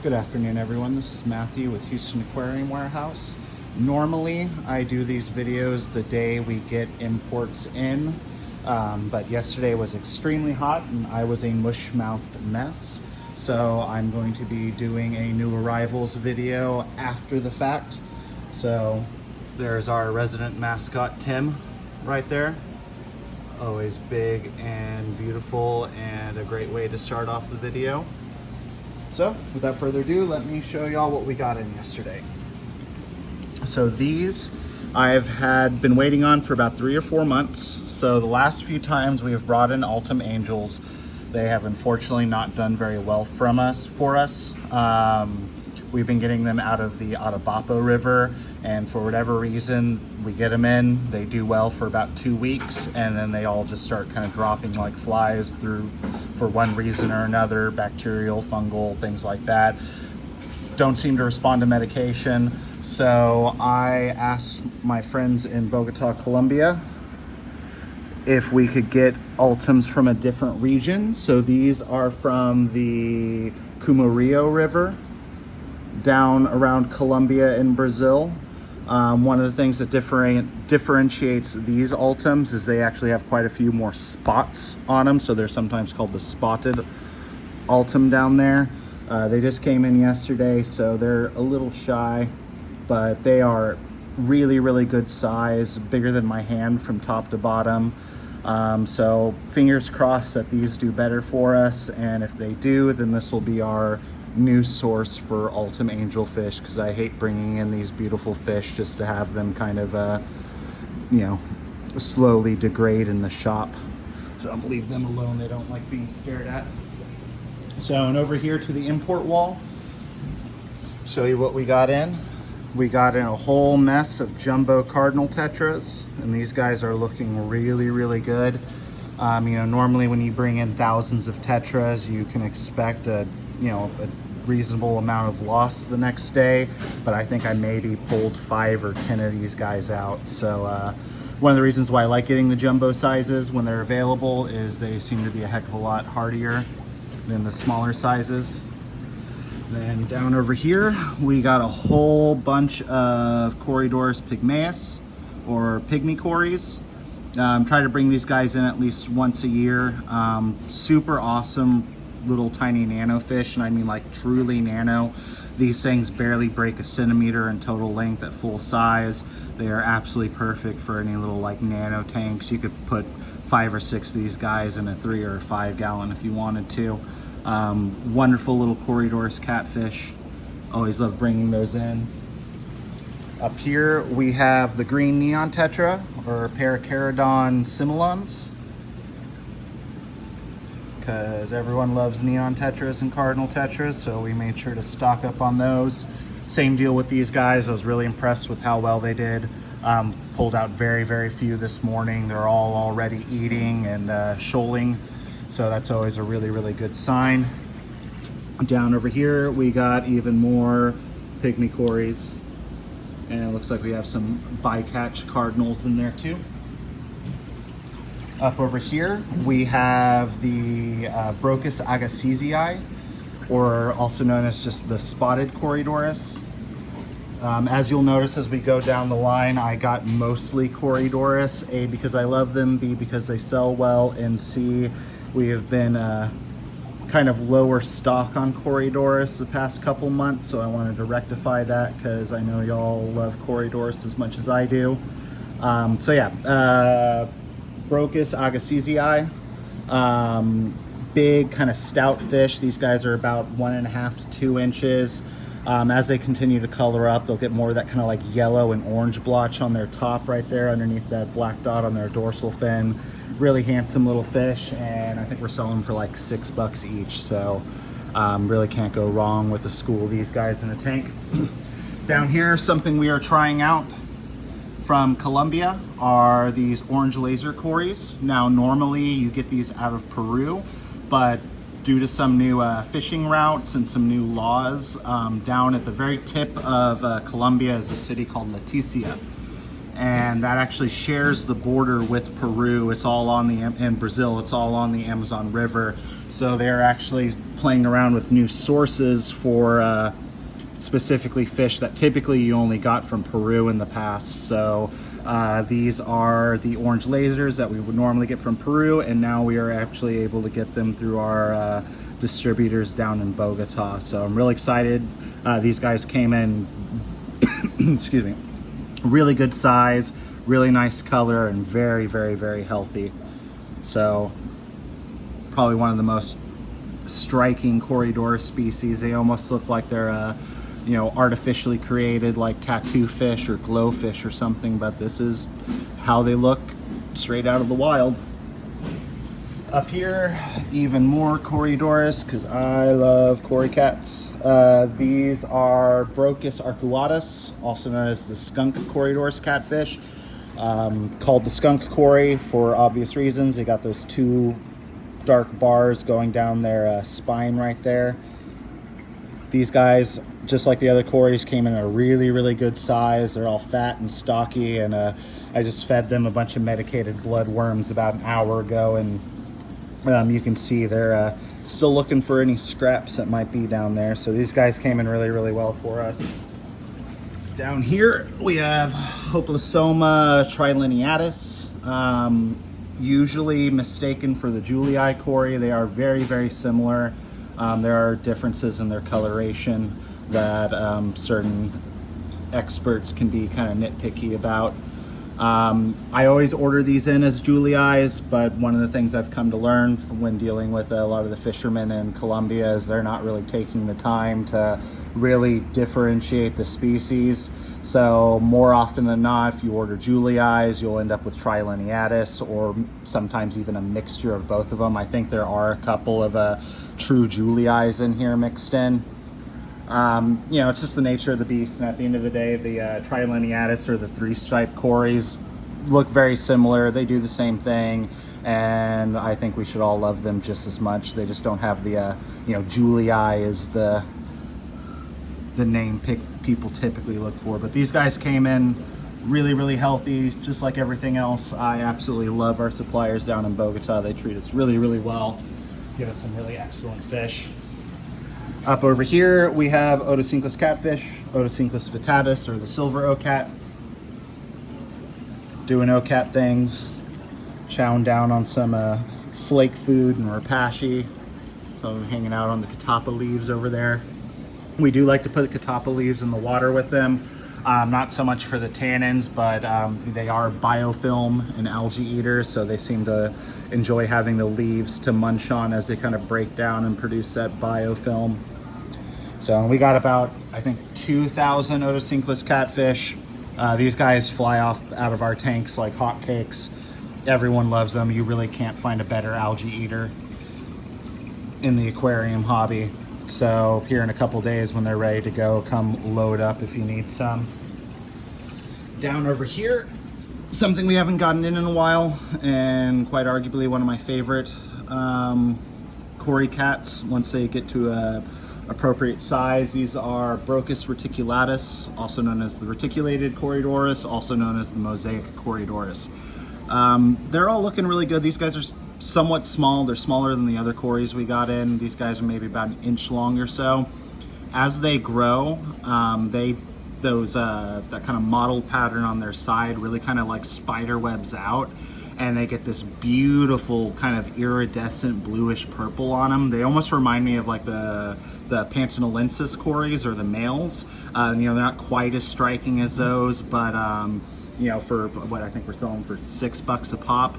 Good afternoon, everyone. This is Matthew with Houston Aquarium Warehouse. Normally, I do these videos the day we get imports in, but yesterday was extremely hot and I was a mush-mouthed mess. So I'm going to be doing a new arrivals video after the fact. So there's our resident mascot, Tim, right there. Always big and beautiful and a great way to start off the video. So without further ado, let me show y'all what we got in yesterday. So these I've been waiting on for about 3 or 4 months. So the last few times we have brought in Altum angels, they have unfortunately not done very well for us. We've been getting them out of the Otocinclus River, and for whatever reason, we get them in, they do well for about 2 weeks, and then they all just start kind of dropping like flies for one reason or another, bacterial, fungal, things like that. Don't seem to respond to medication. So I asked my friends in Bogota, Colombia, if we could get Altums from a different region. So these are from the Corydoras River, down around Colombia in Brazil. One of the things that differentiates these Altums is they actually have quite a few more spots on them, so they're sometimes called the spotted Altum down there. They just came in yesterday, so they're a little shy, but they are really, really good size, bigger than my hand from top to bottom. So fingers crossed that these do better for us, and if they do, then this will be our new source for Altum angelfish, because I hate bringing in these beautiful fish just to have them kind of slowly degrade in the shop. So I'm gonna leave them alone, they don't like being stared at. So, and over here to the import wall, show you what we got in. We got in a whole mess of jumbo cardinal tetras, and these guys are looking really, really good. Normally when you bring in thousands of tetras, you can expect a reasonable amount of loss the next day, but I think I maybe pulled 5 or 10 of these guys out. So one of the reasons why I like getting the jumbo sizes when they're available is they seem to be a heck of a lot hardier than the smaller sizes. Then down over here, we got a whole bunch of Corydoras pygmaeus, or pygmy corys. Try to bring these guys in at least once a year. Super awesome little tiny nano fish, and I mean like truly nano. These things barely break a centimeter in total length at full size. They are absolutely perfect for any little like nano tanks. You could put 5 or 6 of these guys in a 3 or 5 gallon if you wanted to. Wonderful little Corydoras catfish. Always love bringing those in. Up here we have the green neon tetra, or Paracharodon similons, because everyone loves neon tetras and cardinal tetras, so we made sure to stock up on those. Same deal with these guys. I was really impressed with how well they did. Pulled out very, very few this morning. They're all already eating and shoaling, so that's always a really, really good sign. Down over here we got even more pygmy corys, and it looks like we have some bycatch cardinals in there too. Up over here, we have the Brocus agassizii, or also known as just the spotted Corydoras. As you'll notice as we go down the line, I got mostly Corydoras, A, because I love them, B, because they sell well, and C, we have been kind of lower stock on Corydoras the past couple months, so I wanted to rectify that because I know y'all love Corydoras as much as I do. Brocus agassizii, big kind of stout fish. These guys are about 1.5 to 2 inches. As they continue to color up, they'll get more of that kind of like yellow and orange blotch on their top right there underneath that black dot on their dorsal fin. Really handsome little fish, and I think we're selling them for like $6 each, so really can't go wrong with the school of these guys in a tank. Down here, something we are trying out from Colombia are these orange laser corys. Now normally you get these out of Peru, but due to some new fishing routes and some new laws, down at the very tip of Colombia is a city called Leticia, and that actually shares the border with Peru. It's all on the, in Brazil, it's all on the Amazon River. So they're actually playing around with new sources for specifically fish that typically you only got from Peru in the past. So these are the orange lasers that we would normally get from Peru, and now we are actually able to get them through our distributors down in Bogota. So I'm really excited. These guys came in, excuse me, really good size, really nice color, and very, very, very healthy. So probably one of the most striking Corydoras species. They almost look like they're you know, artificially created, like tattoo fish or glow fish or something, but this is how they look straight out of the wild. Up here, even more Corydoras, because I love cory cats. These are Brocus arcuatus, also known as the skunk Corydoras catfish. Called the skunk cory for obvious reasons. They got those two dark bars going down their spine right there. These guys, just like the other corys, came in a really, really good size. They're all fat and stocky, and I just fed them a bunch of medicated bloodworms about an hour ago, and you can see they're still looking for any scraps that might be down there. So these guys came in really, really well for us. Down here we have Otocinclus trilineatus, usually mistaken for the Julii cory. They are very, very similar. There are differences in their coloration that certain experts can be kind of nitpicky about. I always order these in as Juliis, but one of the things I've come to learn when dealing with a lot of the fishermen in Colombia is they're not really taking the time to really differentiate the species. So more often than not, if you order Juliis, you'll end up with trilineatus, or sometimes even a mixture of both of them. I think there are a couple of true Juliis in here mixed in. You know, it's just the nature of the beast, and at the end of the day, the trilineatus, or the three-striped corys, look very similar. They do the same thing, and I think we should all love them just as much. They just don't have the, you know, Julii is the name people typically look for. But these guys came in really, really healthy, just like everything else. I absolutely love our suppliers down in Bogota. They treat us really, really well, give us some really excellent fish. Up over here, we have Otocinclus catfish, Otocinclus vittatus, or the silver ocat. Doing ocat things, chowing down on some flake food and rapashi. So I'm hanging out on the catappa leaves over there. We do like to put catappa leaves in the water with them. Not so much for the tannins, but they are biofilm and algae eaters, so they seem to enjoy having the leaves to munch on as they kind of break down and produce that biofilm. So we got about, I think, 2,000 Otocinclus catfish. These guys fly off out of our tanks like hotcakes. Everyone loves them. You really can't find a better algae eater in the aquarium hobby. So here in a couple days when they're ready to go, come load up if you need some. Down over here, something we haven't gotten in a while, and quite arguably one of my favorite cory cats once they get to a appropriate size. These are Brocus reticulatus, also known as the reticulated Corydoras, also known as the mosaic Corydoras. They're all looking really good. These guys are somewhat small. They're smaller than the other corys we got in. These guys are maybe about an inch long or so. As they grow, that kind of mottled pattern on their side really kind of like spider webs out, and they get this beautiful kind of iridescent bluish purple on them. They almost remind me of like the Pantanolensis corys, or the males. You know, they're not quite as striking as those, but you know, for what I think we're selling for $6 a pop.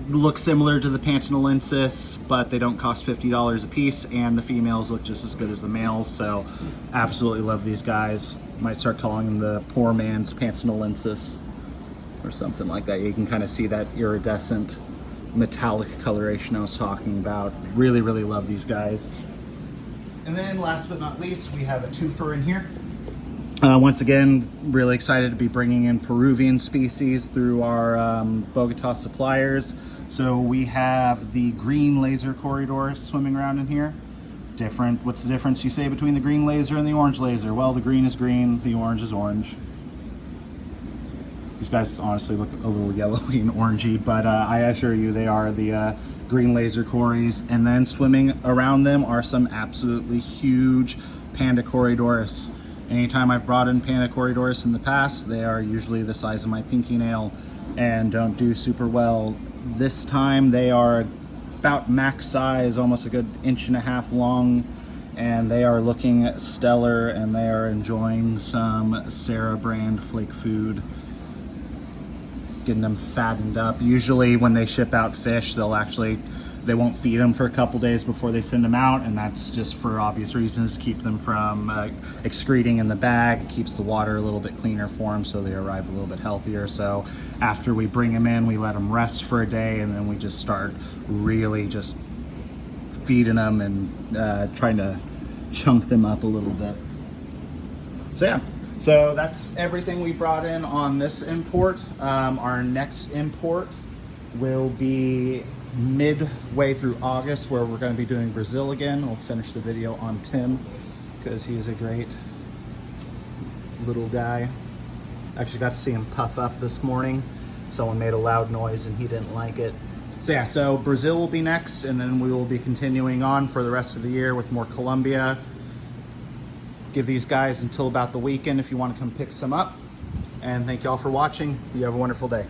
Look similar to the Pantanolensis, but they don't cost $50 a piece, and the females look just as good as the males. So absolutely love these guys. Might start calling them the poor man's Pantanolensis or something like that. You can kind of see that iridescent metallic coloration I was talking about. Really, really love these guys. And then last but not least, we have a twofer in here. Once again, really excited to be bringing in Peruvian species through our Bogota suppliers. So we have the green laser Corydoras swimming around in here. Different. What's the difference, you say, between the green laser and the orange laser? Well, the green is green, the orange is orange. These guys honestly look a little yellowy and orangey, but I assure you they are the green laser corys, and then swimming around them are some absolutely huge panda Corydoras. Anytime I've brought in panda Corydoras in the past, they are usually the size of my pinky nail and don't do super well. This time they are about max size, almost a good 1.5 inches long, and they are looking stellar, and they are enjoying some Sarah brand flake food, getting them fattened up. Usually when they ship out fish, they won't feed them for a couple days before they send them out, and that's just for obvious reasons, keep them from excreting in the bag. It keeps the water a little bit cleaner for them, so they arrive a little bit healthier. So after we bring them in, we let them rest for a day, and then we just start really just feeding them and trying to chunk them up a little bit. So yeah, so that's everything we brought in on this import. Our next import will be midway through August, where we're going to be doing Brazil again. We'll finish the video on Tim because he's a great little guy. Actually got to see him puff up this morning. Someone made a loud noise and he didn't like it. So yeah, so Brazil will be next, and then we will be continuing on for the rest of the year with more Colombia. Give these guys until about the weekend if you want to come pick some up. And thank you all for watching. You have a wonderful day.